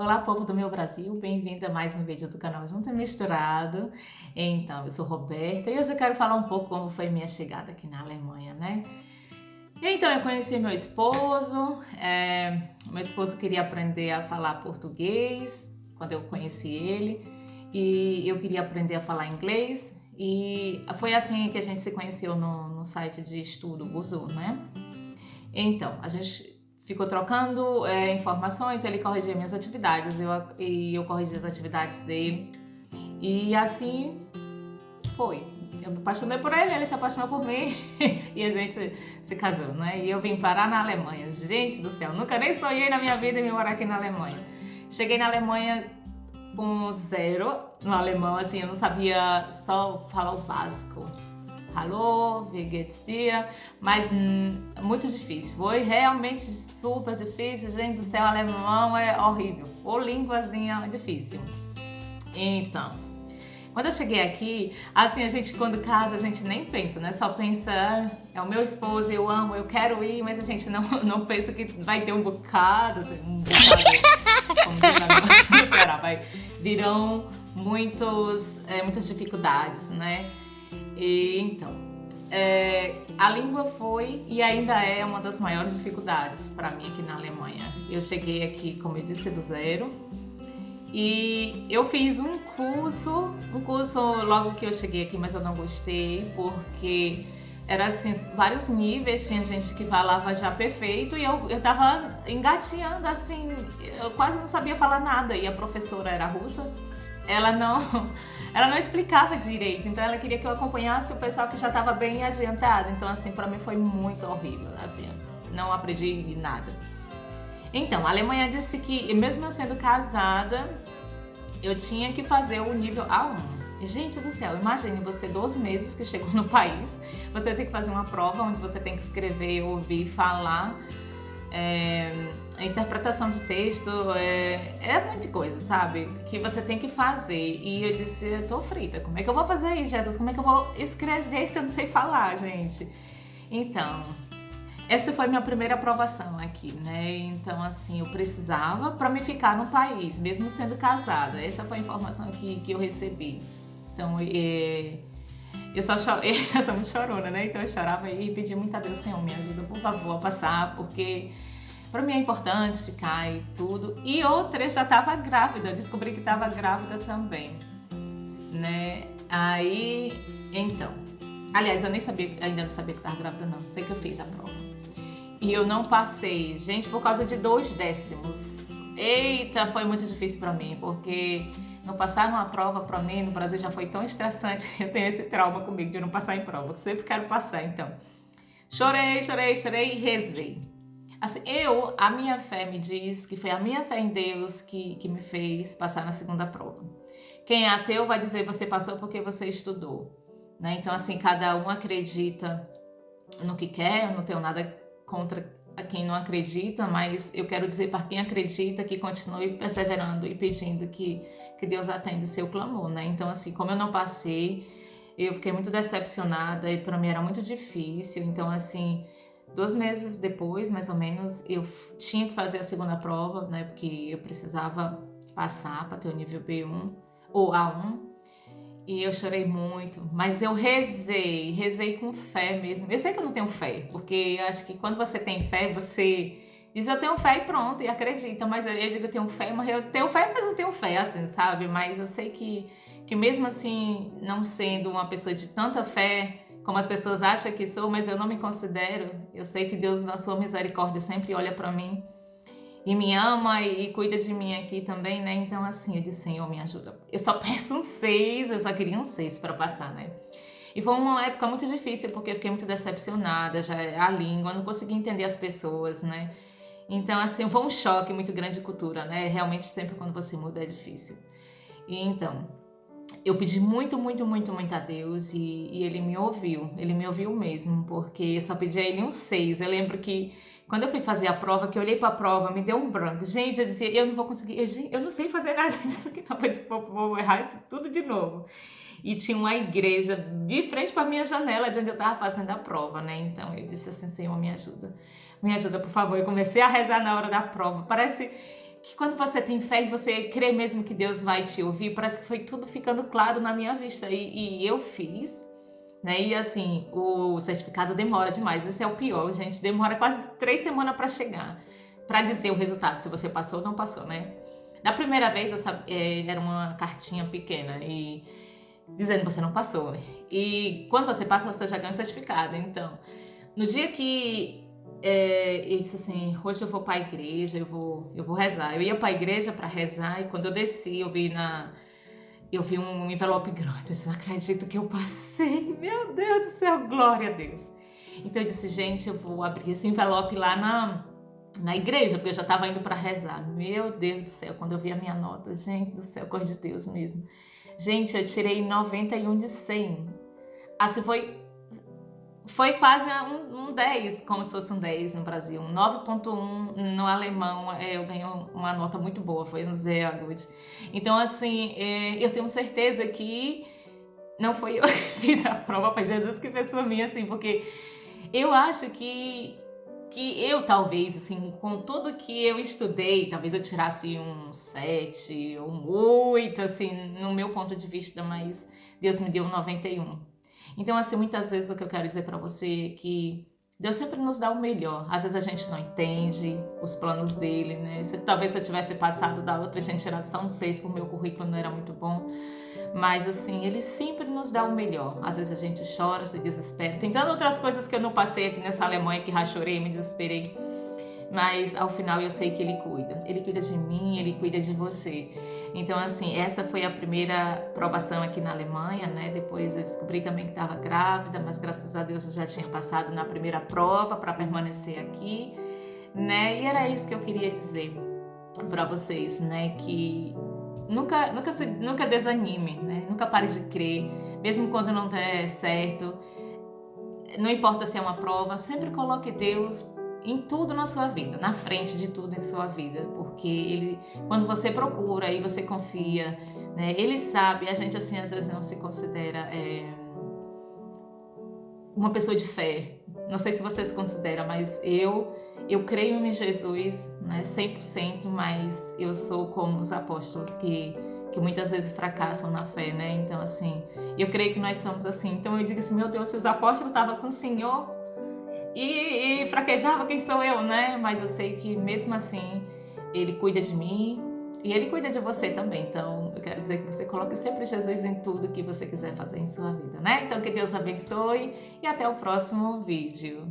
Olá, povo do meu Brasil, bem-vindo a mais um vídeo do canal Junto e Misturado. Então, eu sou Roberta e hoje eu quero falar um pouco como foi minha chegada aqui na Alemanha, né? Então, eu conheci meu esposo queria aprender a falar português quando eu conheci ele e eu queria aprender a falar inglês e foi assim que a gente se conheceu no site de estudo Buzu, né? Então, a gente ficou trocando informações, ele corrigia minhas atividades e eu corrigia as atividades dele. E assim foi. Eu me apaixonei por ele, ele se apaixonou por mim e a gente se casou, né? E eu vim parar na Alemanha. Gente do céu, nunca nem sonhei na minha vida em me morar aqui na Alemanha. Cheguei na Alemanha com zero no alemão, assim, eu não sabia só falar o básico. Hallo, wie geht's dir? Mas muito difícil. Foi realmente super difícil. Gente do céu, alemão é horrível. Ou línguazinha difícil. Então, quando eu cheguei aqui, assim, a gente quando casa, a gente nem pensa, né? Só pensa, é o meu esposo, eu amo, eu quero ir, mas a gente não pensa que vai ter um bocado, assim, como diz no Ceará, virão muitas dificuldades, né? E, então, a língua foi e ainda é uma das maiores dificuldades para mim aqui na Alemanha. Eu cheguei aqui, como eu disse, do zero e eu fiz um curso logo que eu cheguei aqui, mas eu não gostei porque era assim, vários níveis, tinha gente que falava já perfeito e eu tava engatinhando assim, eu quase não sabia falar nada e a professora era russa, ela não explicava direito, então ela queria que eu acompanhasse o pessoal que já estava bem adiantado, então assim, para mim foi muito horrível, assim, não aprendi nada. Então, a Alemanha disse que, mesmo eu sendo casada, eu tinha que fazer o nível A1. Gente do céu, imagine você 12 meses que chegou no país, você tem que fazer uma prova onde você tem que escrever, ouvir, falar, a interpretação de texto, é muita coisa, sabe? Que você tem que fazer. E eu disse, eu tô frita, como é que eu vou fazer isso, Jesus? Como é que eu vou escrever se eu não sei falar, gente? Então, essa foi minha primeira aprovação aqui, né? Então, assim, eu precisava para me ficar no país, mesmo sendo casada. Essa foi a informação que eu recebi. Então, eu sou muito chorona, né? Então eu chorava e pedia muito a Deus, Senhor, me ajuda, por favor, a passar, porque para mim é importante ficar e tudo. E outra, eu já estava grávida, eu descobri que estava grávida também, né? Aí, então, aliás, eu nem sabia, ainda não sabia que estava grávida não, sei que eu fiz a prova. E eu não passei, gente, por causa de 2 décimos. Eita, foi muito difícil para mim, porque não passar numa prova para mim no Brasil já foi tão estressante. Eu tenho esse trauma comigo de não passar em prova, eu sempre quero passar, então. Chorei e rezei. Assim, a minha fé me diz que foi a minha fé em Deus que me fez passar na segunda prova. Quem é ateu vai dizer você passou porque você estudou, né? Então, assim, cada um acredita no que quer, eu não tenho nada contra a quem não acredita, mas eu quero dizer para quem acredita que continue perseverando e pedindo que Deus atenda o seu clamor, né? Então, assim, como eu não passei, eu fiquei muito decepcionada e para mim era muito difícil. Então, assim, 2 meses depois, mais ou menos, eu tinha que fazer a segunda prova, né? Porque eu precisava passar para ter o nível B1 ou A1. E eu chorei muito, mas eu rezei com fé mesmo. Eu sei que eu não tenho fé, porque eu acho que quando você tem fé, você diz eu tenho fé e pronto, e acredita. Mas eu digo eu tenho fé, mas eu tenho fé, mas não tenho fé, assim, sabe? Mas eu sei que mesmo assim, não sendo uma pessoa de tanta fé, como as pessoas acham que sou, mas eu não me considero. Eu sei que Deus, na sua misericórdia, sempre olha para mim e me ama e cuida de mim aqui também, né? Então, assim, eu disse, Senhor, me ajuda. Eu só peço um 6, eu só queria um 6 para passar, né? E foi uma época muito difícil, porque eu fiquei muito decepcionada, já a língua, não conseguia entender as pessoas, né? Então, assim, foi um choque muito grande de cultura, né? Realmente, sempre quando você muda é difícil. E então, eu pedi muito a Deus e ele me ouviu mesmo, porque eu só pedi a ele um 6. Eu lembro que quando eu fui fazer a prova, que eu olhei para a prova, me deu um branco. Gente, eu disse, eu não vou conseguir, eu não sei fazer nada disso aqui, não, vou errar tudo de novo. E tinha uma igreja de frente para minha janela, de onde eu estava fazendo a prova, né? Então eu disse assim, Senhor, me ajuda, por favor. Eu comecei a rezar na hora da prova. Parece que quando você tem fé e você crê mesmo que Deus vai te ouvir, parece que foi tudo ficando claro na minha vista. E eu fiz, né? E assim, o certificado demora demais. Isso é o pior, gente. Demora quase 3 semanas para chegar, para dizer o resultado, se você passou ou não passou, né? Da primeira vez, era uma cartinha pequena e dizendo que você não passou. E quando você passa, você já ganha o certificado. Então, no dia que eu disse assim, hoje eu vou para a igreja, eu vou rezar. Eu ia para a igreja para rezar e quando eu desci, eu vi um envelope grande. Eu disse, não acredito que eu passei. Meu Deus do céu, glória a Deus. Então eu disse, gente, eu vou abrir esse envelope lá na igreja, porque eu já estava indo para rezar. Meu Deus do céu, quando eu vi a minha nota, gente do céu, coisa de Deus mesmo. Gente, eu tirei 91 de 100. Assim, foi quase um 10, como se fosse um 10 no Brasil. Um 9,1 no alemão, eu ganhei uma nota muito boa, foi um sehr gut. Então, assim, eu tenho certeza que não foi eu que fiz a prova, foi Jesus que fez por mim, assim, porque eu acho que eu talvez, assim, com tudo que eu estudei, talvez eu tirasse um 7 ou um 8, assim, no meu ponto de vista, mas Deus me deu um 91. Então, assim, muitas vezes o que eu quero dizer para você é que Deus sempre nos dá o melhor. Às vezes a gente não entende os planos dele, né? Talvez se eu tivesse passado da outra, eu tinha tirado só um 6, porque o meu currículo não era muito bom. Mas assim, ele sempre nos dá o melhor. Às vezes a gente chora, se desespera. Tem tantas outras coisas que eu não passei aqui nessa Alemanha, que já chorei, me desesperei. Mas ao final eu sei que ele cuida. Ele cuida de mim, ele cuida de você. Então assim, essa foi a primeira provação aqui na Alemanha, né? Depois eu descobri também que estava grávida, mas graças a Deus eu já tinha passado na primeira prova para permanecer aqui, né? E era isso que eu queria dizer para vocês, né? Que nunca desanime, né? Nunca pare de crer, mesmo quando não der certo. Não importa se é uma prova, sempre coloque Deus em tudo na sua vida, na frente de tudo em sua vida, porque quando você procura e você confia, né? Ele sabe. A gente assim às vezes não se considera uma pessoa de fé. Não sei se você se considera, mas eu creio em Jesus, né, 100%, mas eu sou como os apóstolos que muitas vezes fracassam na fé, né? Então, assim, eu creio que nós somos assim. Então, eu digo assim, meu Deus, se os apóstolos estavam com o Senhor e fraquejava, quem sou eu, né? Mas eu sei que mesmo assim, Ele cuida de mim e Ele cuida de você também. Então, eu quero dizer que você coloque sempre Jesus em tudo que você quiser fazer em sua vida, né? Então, que Deus abençoe e até o próximo vídeo.